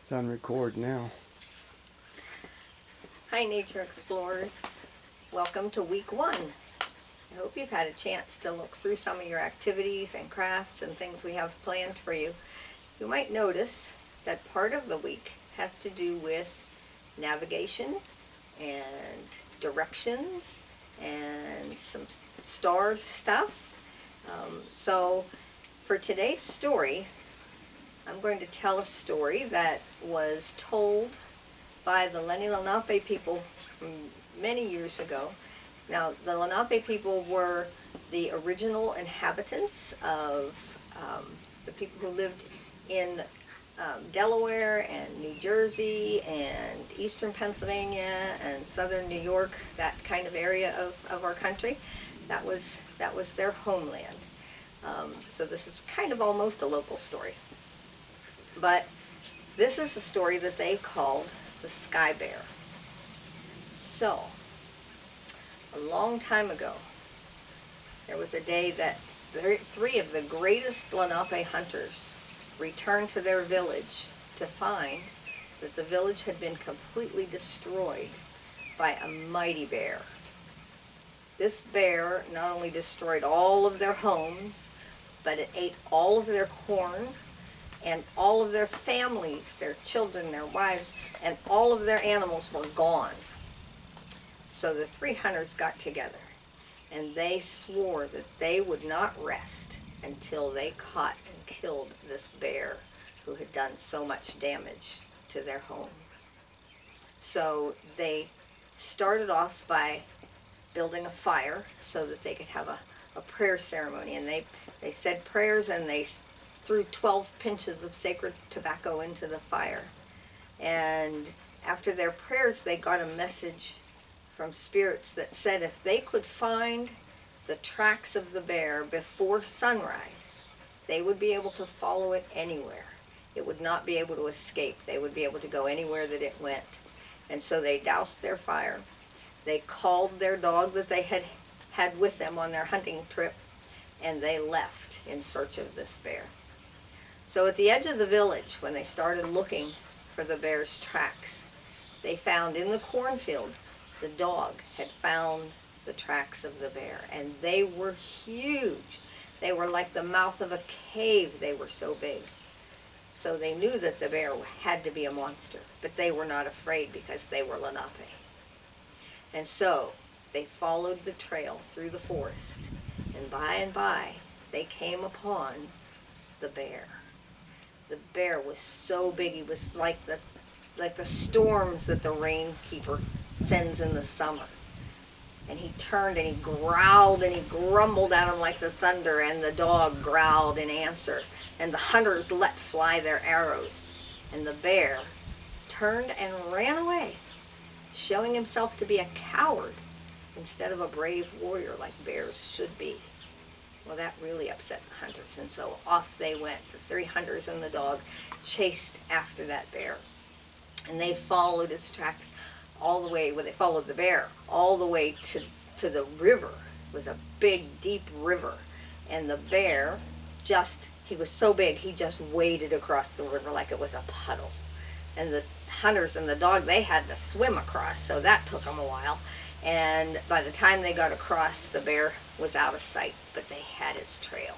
It's on record now. Hi Nature Explorers, welcome to week 1. I hope you've had a chance to look through some of your activities and crafts and things we have planned for you. You might notice that part of the week has to do with navigation and directions and some star stuff. So for today's story, I'm going to tell a story that was told by the Lenni Lenape people many years ago. Now, the Lenape people were the original inhabitants of the people who lived in Delaware and New Jersey and eastern Pennsylvania and southern New York, that kind of area of our country. That was their homeland. So this is kind of almost a local story. But this is a story that they called the Sky Bear. So, a long time ago, there was a day that three of the greatest Lenape hunters returned to their village to find that the village had been completely destroyed by a mighty bear. This bear not only destroyed all of their homes, but it ate all of their corn and all of their families, their children, their wives, and all of their animals were gone. So the three hunters got together and they swore that they would not rest until they caught and killed this bear who had done so much damage to their home. So they started off by building a fire so that they could have a prayer ceremony, and they said prayers and they threw 12 pinches of sacred tobacco into the fire. And after their prayers, they got a message from spirits that said if they could find the tracks of the bear before sunrise, they would be able to follow it anywhere. It would not be able to escape. They would be able to go anywhere that it went. And so they doused their fire. They called their dog that they had with them on their hunting trip, and they left in search of this bear. So at the edge of the village, when they started looking for the bear's tracks, they found in the cornfield the dog had found the tracks of the bear, and they were huge. They were like the mouth of a cave. They were so big. So they knew that the bear had to be a monster, but they were not afraid because they were Lenape. And so they followed the trail through the forest, and by they came upon the bear. The bear was so big, he was like the storms that the rainkeeper sends in the summer. And he turned and he growled and he grumbled at him like the thunder, and the dog growled in answer. And the hunters let fly their arrows. And the bear turned and ran away, showing himself to be a coward instead of a brave warrior like bears should be. Well, that really upset the hunters, and so off they went. The three hunters and the dog chased after that bear. And they followed his tracks all the way, they followed the bear all the way to the river. It was a big, deep river. And the bear he was so big, he just waded across the river like it was a puddle. And the hunters and the dog, they had to swim across, so that took them a while. And by the time they got across, the bear was out of sight, but they had his trail.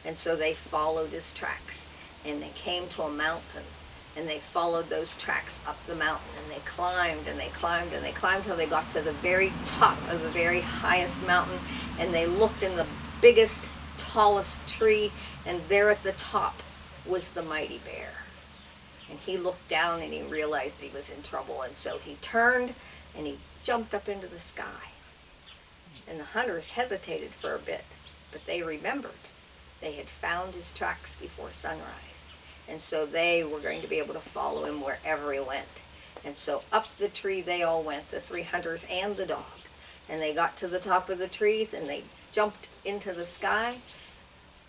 And so they followed his tracks, and they came to a mountain, and they followed those tracks up the mountain, and they climbed and they climbed and they climbed till they got to the very top of the very highest mountain, and they looked in the biggest, tallest tree, and there at the top was the mighty bear. And he looked down and he realized he was in trouble, and so he turned and he jumped up into the sky. And the hunters hesitated for a bit, but they remembered they had found his tracks before sunrise, and so they were going to be able to follow him wherever he went. And so up the tree they all went, the three hunters and the dog, and they got to the top of the trees and they jumped into the sky,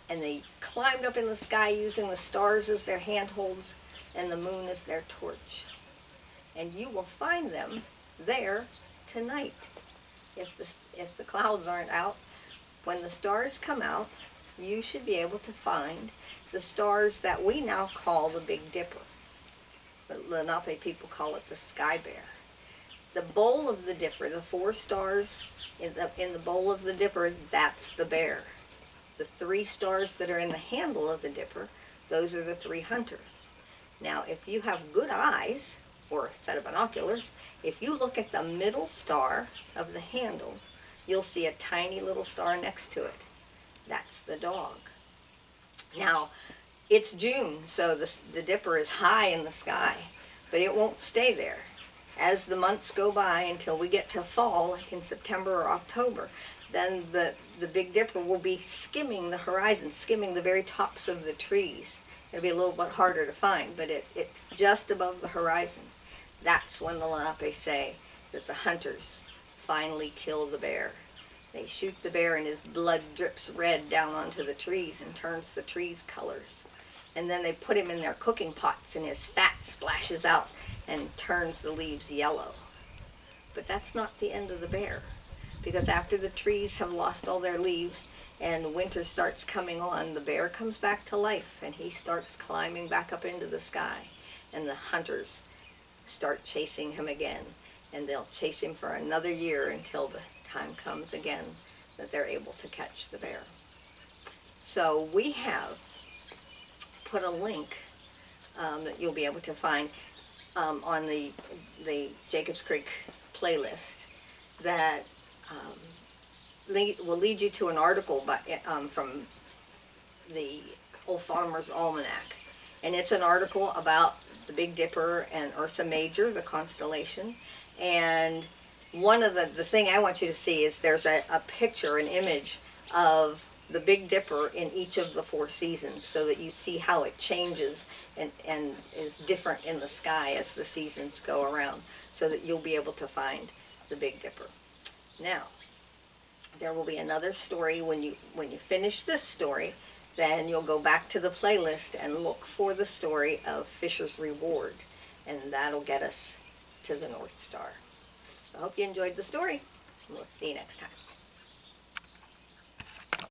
and they climbed up in the sky using the stars as their handholds and the moon as their torch. And you will find them there tonight. If the clouds aren't out, when the stars come out, you should be able to find the stars that we now call the Big Dipper. The Lenape people call it the sky bear. The bowl of the dipper, the 4 stars in the bowl of the dipper, that's the bear. The 3 stars that are in the handle of the dipper, those are the 3 hunters. Now, if you have good eyes, or a set of binoculars, if you look at the middle star of the handle, you'll see a tiny little star next to it. That's the dog. Now, it's June, so the dipper is high in the sky, but it won't stay there. As the months go by until we get to fall, like in September or October, then the Big Dipper will be skimming the horizon, skimming the very tops of the trees. It'll be a little bit harder to find, but it's just above the horizon. That's when the Lenape say that the hunters finally kill the bear. They shoot the bear and his blood drips red down onto the trees and turns the trees colors. And then they put him in their cooking pots and his fat splashes out and turns the leaves yellow. But that's not the end of the bear, because after the trees have lost all their leaves and winter starts coming on, the bear comes back to life and he starts climbing back up into the sky, and the hunters start chasing him again, and they'll chase him for another year until the time comes again that they're able to catch the bear. So we have put a link that you'll be able to find on the Jacobs Creek playlist that will lead you to an article from the Old Farmer's Almanac. And it's an article about the Big Dipper and Ursa Major, the constellation. And one of the thing I want you to see is there's a picture, an image of the Big Dipper in each of the 4 seasons, so that you see how it changes and is different in the sky as the seasons go around, so that you'll be able to find the Big Dipper. Now, there will be another story when you finish this story. Then you'll go back to the playlist and look for the story of Fisher's Reward, and that'll get us to the North Star. So I hope you enjoyed the story, and we'll see you next time.